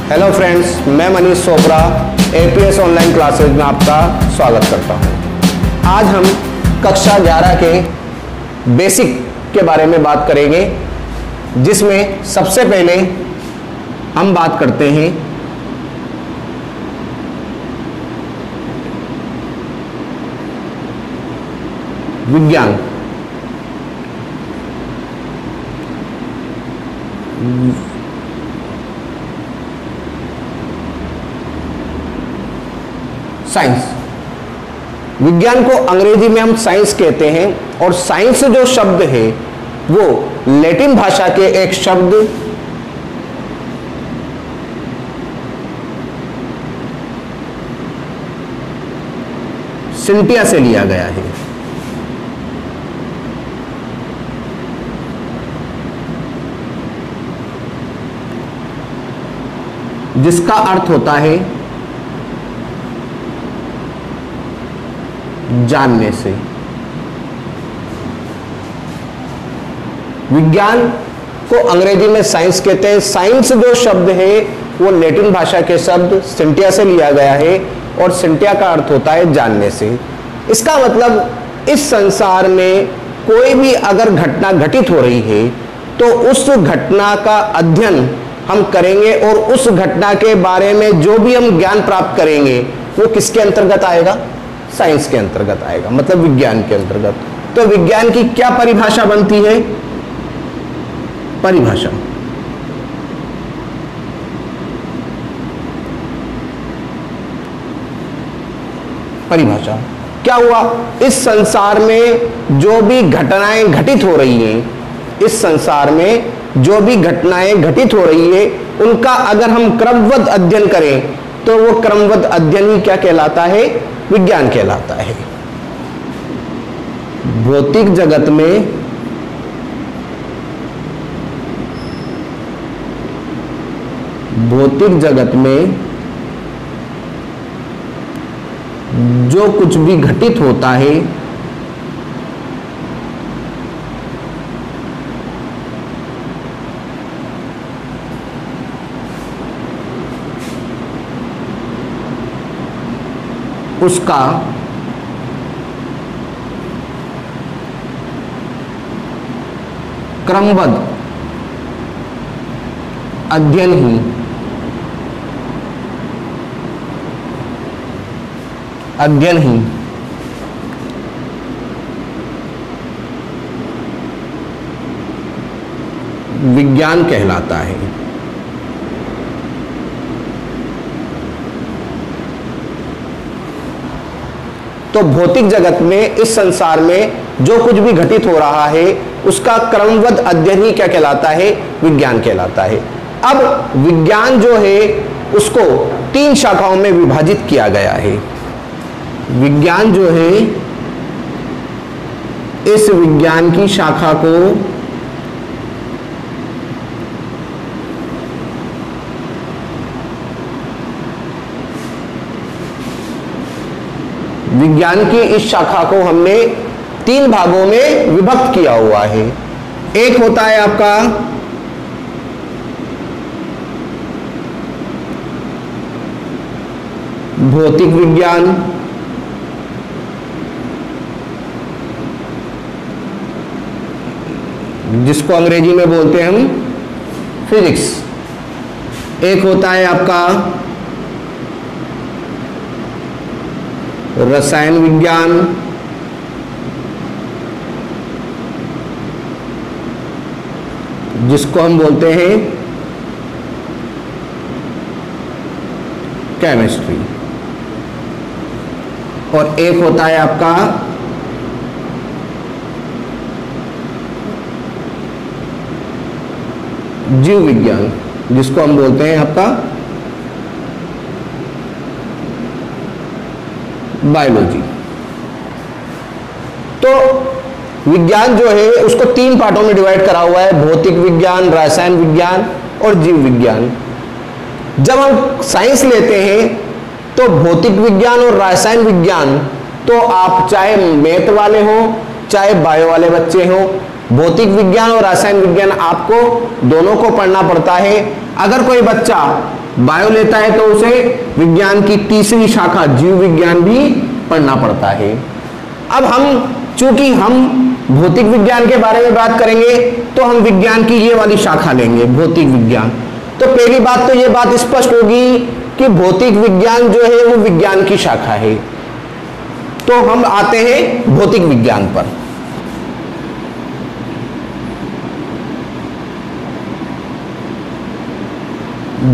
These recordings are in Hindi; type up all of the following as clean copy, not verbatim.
हेलो फ्रेंड्स, मैं Manish Chopra APS online classes में आपका स्वागत करता हूं। आज हम कक्षा 11 के बेसिक के बारे में बात करेंगे, जिसमें सबसे पहले हम बात करते हैं विज्ञान। साइंस, विज्ञान को अंग्रेजी में हम साइंस कहते हैं, और साइंस जो शब्द है वो लैटिन भाषा के एक शब्द सिंटिया से लिया गया है, जिसका अर्थ होता है जानने से। विज्ञान को अंग्रेजी में साइंस कहते हैं। साइंस जो शब्द है वो लैटिन भाषा के शब्द सिंटिया से लिया गया है, और सिंटिया का अर्थ होता है जानने से। इसका मतलब इस संसार में कोई भी अगर घटना घटित हो रही है तो उस घटना का अध्ययन हम करेंगे, और उस घटना के बारे में जो भी हम ज्ञान प्राप्त करेंगे वो किसके अंतर्गत आएगा? साइंस के अंतर्गत आएगा, मतलब विज्ञान के अंतर्गत। तो विज्ञान की क्या परिभाषा बनती है? परिभाषा, परिभाषा क्या हुआ? इस संसार में जो भी घटनाएं घटित हो रही हैं, इस संसार में जो भी घटनाएं घटित हो रही है उनका अगर हम क्रमबद्ध अध्ययन करें तो वो क्रमबद्ध अध्ययन ही क्या कहलाता है? विज्ञान कहलाता है। भौतिक जगत में जो कुछ भी घटित होता है उसका क्रमबद्ध अध्ययन ही विज्ञान कहलाता है। तो भौतिक जगत में, इस संसार में जो कुछ भी घटित हो रहा है उसका क्रमबद्ध अध्ययन ही क्या कहलाता है? विज्ञान कहलाता है। अब विज्ञान जो है उसको 3 शाखाओं में विभाजित किया गया है। विज्ञान जो है, इस विज्ञान की शाखा को विज्ञान की इस शाखा को हमने 3 भागों में विभक्त किया हुआ है। एक होता है आपका भौतिक विज्ञान, जिसको अंग्रेजी में बोलते हैं हम फिजिक्स। एक होता है आपका रसायन विज्ञान, जिसको हम बोलते हैं केमिस्ट्री। और एक होता है आपका जीव विज्ञान, जिसको हम बोलते हैं आपका बायोलॉजी। तो विज्ञान जो है उसको 3 पार्टों में डिवाइड करा हुआ है: भौतिक विज्ञान, रसायन विज्ञान और जीव विज्ञान। जब हम साइंस लेते हैं तो भौतिक विज्ञान और रसायन विज्ञान तो आप चाहे मैथ वाले हो चाहे बायो वाले बच्चे हो, भौतिक विज्ञान और रसायन विज्ञान आपको दोनों को पढ़ना पड़ता है। अगर कोई बच्चा बायो लेता है तो उसे विज्ञान की तीसरी शाखा जीव विज्ञान भी पढ़ना पड़ता है। अब चूंकि हम भौतिक विज्ञान के बारे में बात करेंगे तो हम विज्ञान की ये वाली शाखा लेंगे, भौतिक विज्ञान। तो पहली बात तो ये बात स्पष्ट होगी कि भौतिक विज्ञान जो है वो विज्ञान की शाखा है। तो हम आते हैं भौतिक विज्ञान पर।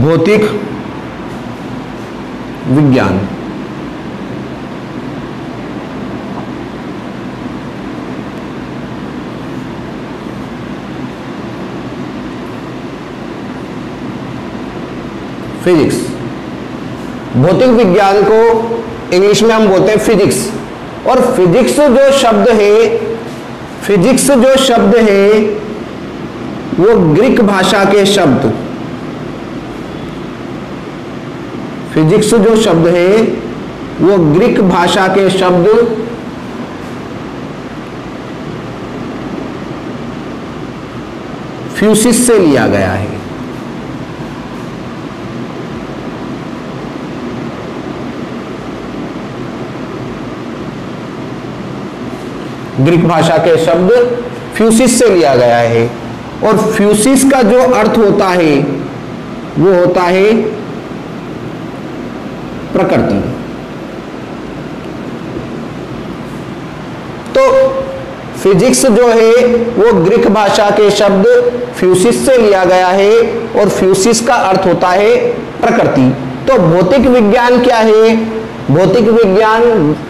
भौतिक विज्ञान फिजिक्स। भौतिक विज्ञान को इंग्लिश में हम बोलते हैं फिजिक्स। और फिजिक्स जो शब्द है वो ग्रीक भाषा के शब्द, फिजिक्स जो शब्द है वो ग्रीक भाषा के शब्द फ्यूसिस से लिया गया है। ग्रीक भाषा के शब्द फ्यूसिस से लिया गया है। और फ्यूसिस का जो अर्थ होता है वो होता है प्रकृति। तो फिजिक्स जो है वो ग्रीक भाषा के शब्द फ्यूसिस से लिया गया है और फ्यूसिस का अर्थ होता है प्रकृति। तो भौतिक विज्ञान क्या है? भौतिक विज्ञान,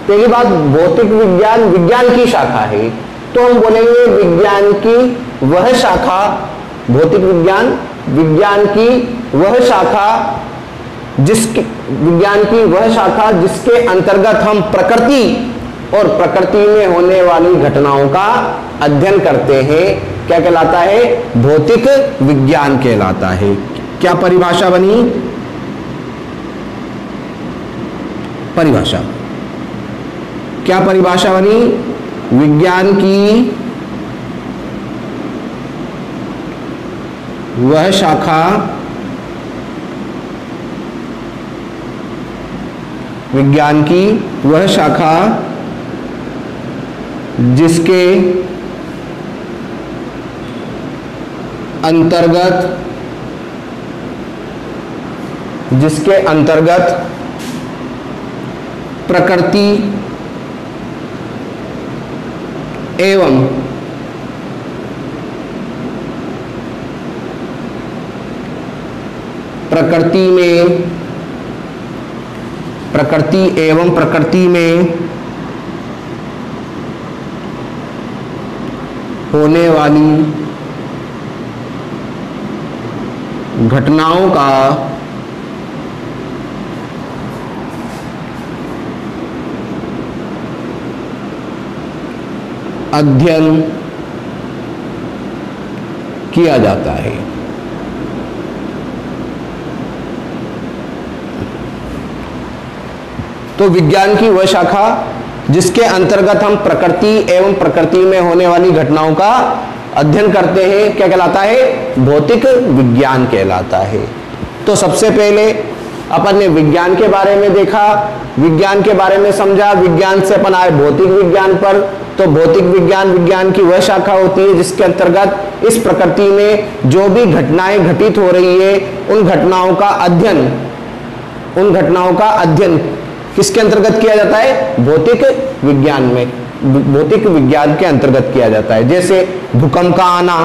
पहली बात, भौतिक विज्ञान विज्ञान की शाखा है। तो हम बोलेंगे विज्ञान की वह शाखा, भौतिक विज्ञान विज्ञान की वह शाखा जिसके अंतर्गत हम प्रकृति और प्रकृति में होने वाली घटनाओं का अध्ययन करते हैं। क्या कहलाता है? भौतिक विज्ञान कहलाता है। क्या परिभाषा बनी? परिभाषा क्या परिभाषा बनी? विज्ञान की वह शाखा जिसके अंतर्गत प्रकृति एवं प्रकृति में होने वाली घटनाओं का अध्ययन किया जाता है। तो विज्ञान की वह शाखा जिसके अंतर्गत हम प्रकृति एवं प्रकृति में होने वाली घटनाओं का अध्ययन करते हैं, क्या कहलाता है? भौतिक विज्ञान कहलाता है। तो सबसे पहले अपन ने विज्ञान के बारे में देखा, विज्ञान के बारे में समझा, विज्ञान से अपन आए भौतिक विज्ञान पर। तो भौतिक विज्ञान विज्ञान की वह शाखा होती है जिसके अंतर्गत इस प्रकृति में जो भी घटनाएं घटित हो रही है उन घटनाओं का अध्ययन किसके अंतर्गत किया जाता है? भौतिक विज्ञान में, भौतिक विज्ञान के अंतर्गत किया जाता है। जैसे भूकंप का आना,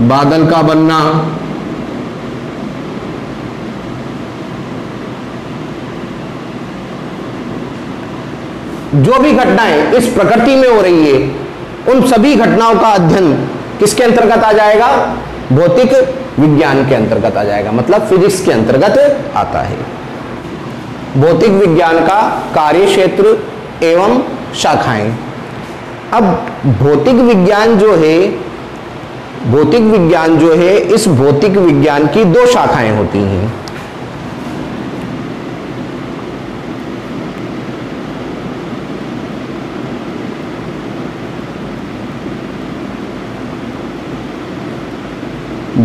बादल का बनना, जो भी घटनाएं इस प्रकृति में हो रही है उन सभी घटनाओं का अध्ययन किसके अंतर्गत आ जाएगा? भौतिक विज्ञान के अंतर्गत आ जाएगा, मतलब फिजिक्स के अंतर्गत आता है। भौतिक विज्ञान का कार्य क्षेत्र एवं शाखाएं। अब भौतिक विज्ञान जो है, इस भौतिक विज्ञान की दो शाखाएं होती हैं।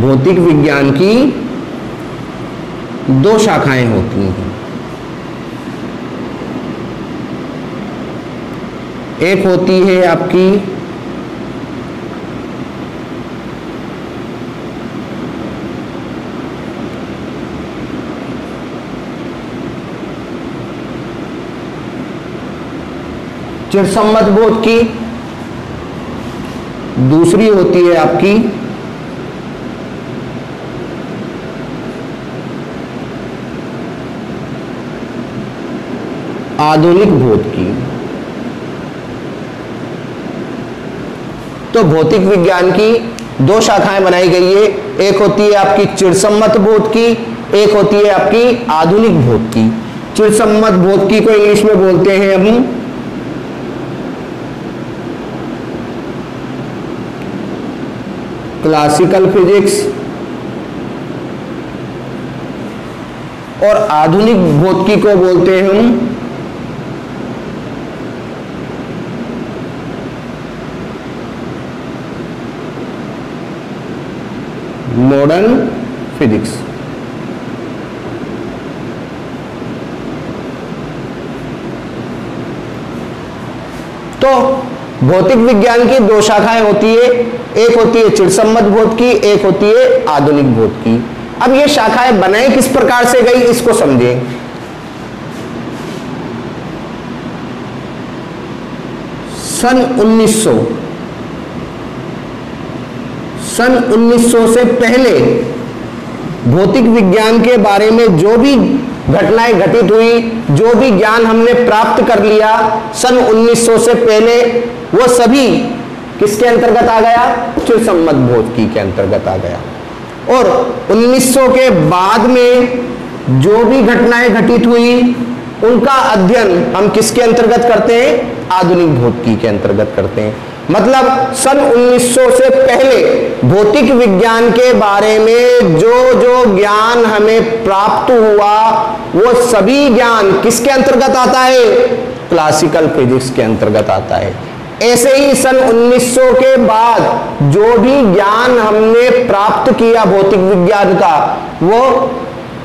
भौतिक विज्ञान की दो शाखाएं होती हैं। एक होती है आपकी चिरसम्मत बोध की, दूसरी होती है आपकी आधुनिक बोध की। तो भौतिक विज्ञान की दो शाखाएं बनाई गई है, एक होती है आपकी चिरसम्मत बोध की, एक होती है आपकी आधुनिक बोध की। चिरसम्मत बोध की को इंग्लिश में बोलते हैं हम क्लासिकल फिजिक्स, और आधुनिक भौतिकी को बोलते हैं हम मॉडर्न फिजिक्स। तो भौतिक विज्ञान की दो शाखाएं होती है, एक होती है चिरसम्मत बोध की, एक होती है आधुनिक बोध की। अब ये शाखाएं बनाई किस प्रकार से गई इसको समझें। सन 1900 से पहले भौतिक विज्ञान के बारे में जो भी घटनाएं घटित हुई, जो भी ज्ञान हमने प्राप्त कर लिया सन 1900 से पहले, वो सभी किसके अंतर्गत आ गया? चिरसम्मत बोध के अंतर्गत आ गया। और 1900 के बाद में जो भी घटनाएं घटित हुई उनका अध्ययन हम किसके अंतर्गत करते हैं? आधुनिक भौतिकी के अंतर्गत करते हैं। मतलब सन 1900 से पहले भौतिक विज्ञान के बारे में जो जो ज्ञान हमें प्राप्त हुआ वो सभी ज्ञान किसके अंतर्गत आता है? क्लासिकल फिजिक्स के अंतर्गत आता है। ऐसे ही सन 1900 के बाद जो भी ज्ञान हमने प्राप्त किया भौतिक विज्ञान का वो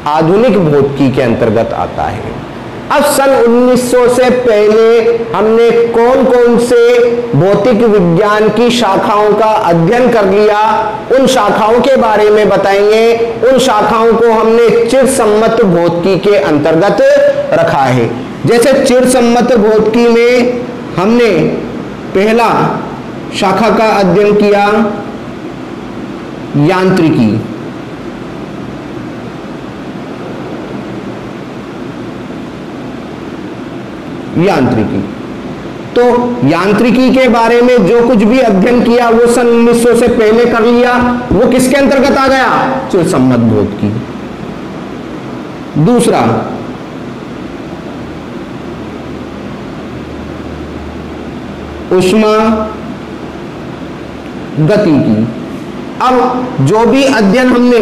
आधुनिक भौतिकी के अंतर्गत आता है। अब सन 1900 से पहले हमने कौन कौन से भौतिक विज्ञान की शाखाओं का अध्ययन कर लिया, उन शाखाओं के बारे में बताएंगे। उन शाखाओं को हमने चिरसम्मत भौतिकी के अंतर्गत रखा है। जैसे चिरसम्मत भौतिकी में हमने पहला शाखा का अध्ययन किया यांत्रिकी। तो यांत्रिकी के बारे में जो कुछ भी अध्ययन किया वो सन 1900 से पहले कर लिया, वो किसके अंतर्गत आ गया? चिरसम्मत भौतिकी। दूसरा ऊष्मा गतिकी। अब जो भी अध्ययन हमने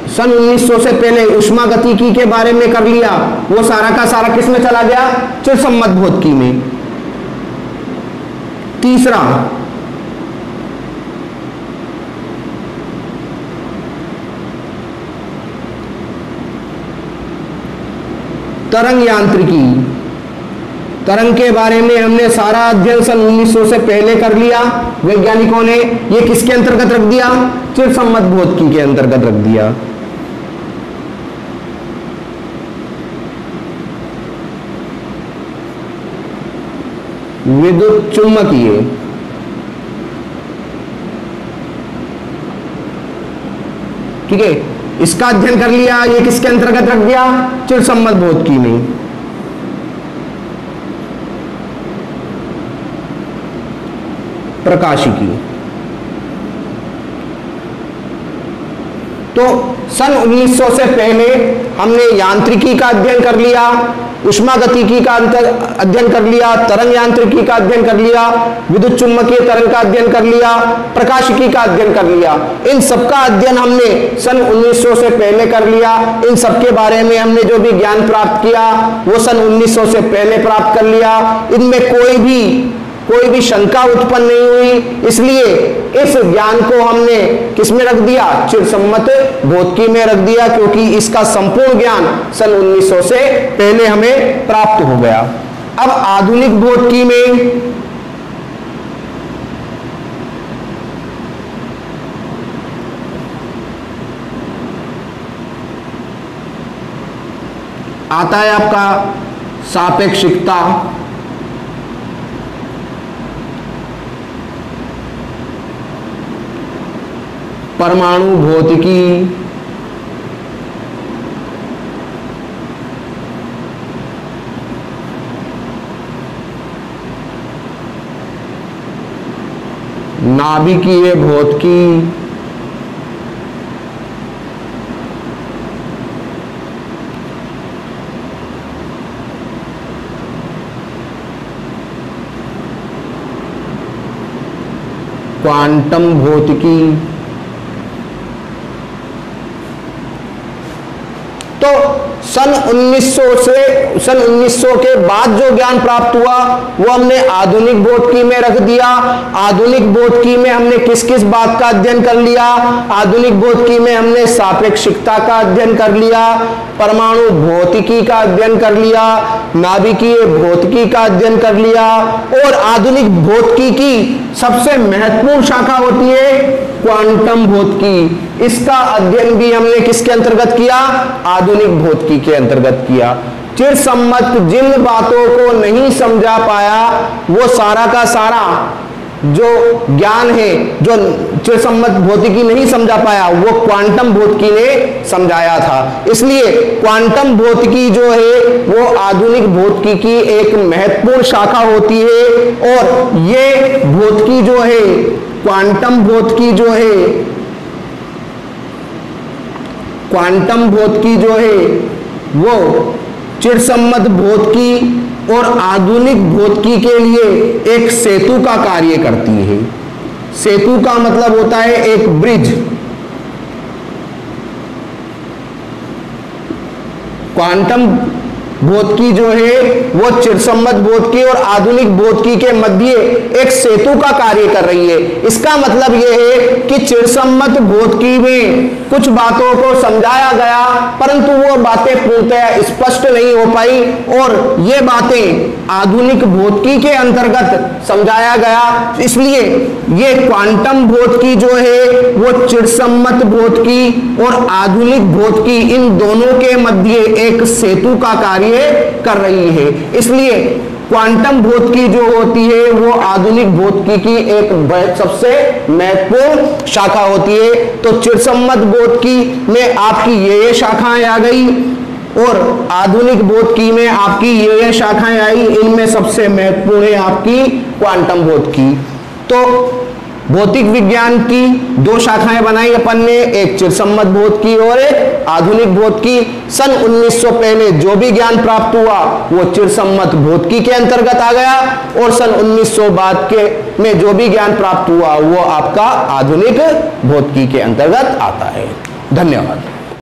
सन 1900 से पहले ऊष्मा गतिकी के बारे में कर लिया वो सारा का सारा किस में चला गया? चिरसम्मत भौतिकी में। तीसरा तरंग यांत्रिकी। तरंग के बारे में हमने सारा अध्ययन सन 1900 से पहले कर लिया वैज्ञानिकों ने। ये किसके अंतर्गत रख दिया? चिरसम्मत भौतिकी के अंतर्गत रख दिया। विद्युत चुम्बकीय। ठीक है, इसका अध्ययन कर लिया, ये किसके अंतर्गत रख दिया? चिरसम्मत भौतिकी में। प्रकाशिकी। तो सन 1900 से पहले हमने यांत्रिकी का अध्ययन कर लिया, ऊष्मा गतिकी का अध्ययन कर लिया, तरंग यांत्रिकी का अध्ययन कर लिया, विद्युत चुम्बकीय तरंग का अध्ययन कर लिया, प्रकाशिकी का अध्ययन कर लिया। इन सबका अध्ययन हमने सन 1900 से पहले कर लिया। इन सबके बारे में हमने जो भी ज्ञान प्राप्त किया वो सन 1900 से पहले प्राप्त कर लिया। इनमें कोई भी कोई भी शंका उत्पन्न नहीं हुई, इसलिए इस ज्ञान को हमने किस में रख दिया, चिरसम्मत भौतिकी में रख दिया, क्योंकि इसका संपूर्ण ज्ञान सन 1900 से पहले हमें प्राप्त हो गया। अब आधुनिक भौतिकी में आता है आपका सापेक्षिकता, परमाणु भौतिकी, नाभिकीय भौतिकी, क्वांटम भौतिकी। तो सन 1900 के बाद जो ज्ञान प्राप्त हुआ वो हमने आधुनिक भौतिकी में रख दिया। आधुनिक भौतिकी में हमने किस किस बात का अध्ययन कर लिया, आधुनिक भौतिकी में हमने सापेक्षिकता का अध्ययन कर लिया, परमाणु भौतिकी का अध्ययन कर लिया, नाभिकीय भौतिकी का अध्ययन कर लिया, और आधुनिक भौतिकी की सबसे महत्वपूर्ण शाखा होती है क्वांटम भौतिकी। इसका अध्ययन भी हमने किसके अंतर्गत किया, आधुनिक भौतिकी के अंतर्गत किया। चिरसम्मत जिन बातों को नहीं समझा पाया वो सारा का सारा जो ज्ञान है, जो चिरसम्मत भौतिकी नहीं समझा पाया, वो क्वांटम भौतिकी ने समझाया था। इसलिए क्वांटम भौतिकी जो है वो आधुनिक भौतिकी की एक महत्वपूर्ण शाखा होती है। और ये भौतिकी जो है, क्वांटम भौतिकी जो है, क्वांटम भौतिकी जो है वो चिरसम्मत भौतिकी और आधुनिक भौतिकी के लिए एक सेतु का कार्य करती है। सेतु का मतलब होता है एक ब्रिज। क्वांटम भौतिकी जो है वो चिरसम्मत भौतिकी और आधुनिक भौतिकी के मध्य एक सेतु का कार्य कर रही है। इसका मतलब यह है कि चिरसम्मत भौतिकी में कुछ बातों को समझाया गया, परंतु वो बातें पूर्णतः स्पष्ट नहीं हो पाई, और ये बातें आधुनिक भौतिकी के अंतर्गत समझाया गया। इसलिए ये क्वांटम भौतिकी जो है वो चिरसम्मत भौतिकी और आधुनिक भौतिकी इन दोनों के मध्य एक सेतु का कार्य कर रही है। इसलिए क्वांटम भौतिकी जो होती है वो आधुनिक भौतिकी की एक सबसे महत्वपूर्ण शाखा होती है। तो चिरसम्मत भौतिकी में आपकी ये शाखाएं आ गई और आधुनिक भौतिकी में आपकी ये शाखाएं आई। इनमें सबसे महत्वपूर्ण है आपकी क्वांटम भौतिकी। तो भौतिक विज्ञान की दो शाखाएं बनाई अपन ने, एक चिरसम्मत भौतिकी और एक आधुनिक भौतिकी। सन 1900 पहले जो भी ज्ञान प्राप्त हुआ वो चिरसम्मत भौतिकी के अंतर्गत आ गया, और सन 1900 बाद के में जो भी ज्ञान प्राप्त हुआ वो आपका आधुनिक भौतिकी के अंतर्गत आता है। धन्यवाद।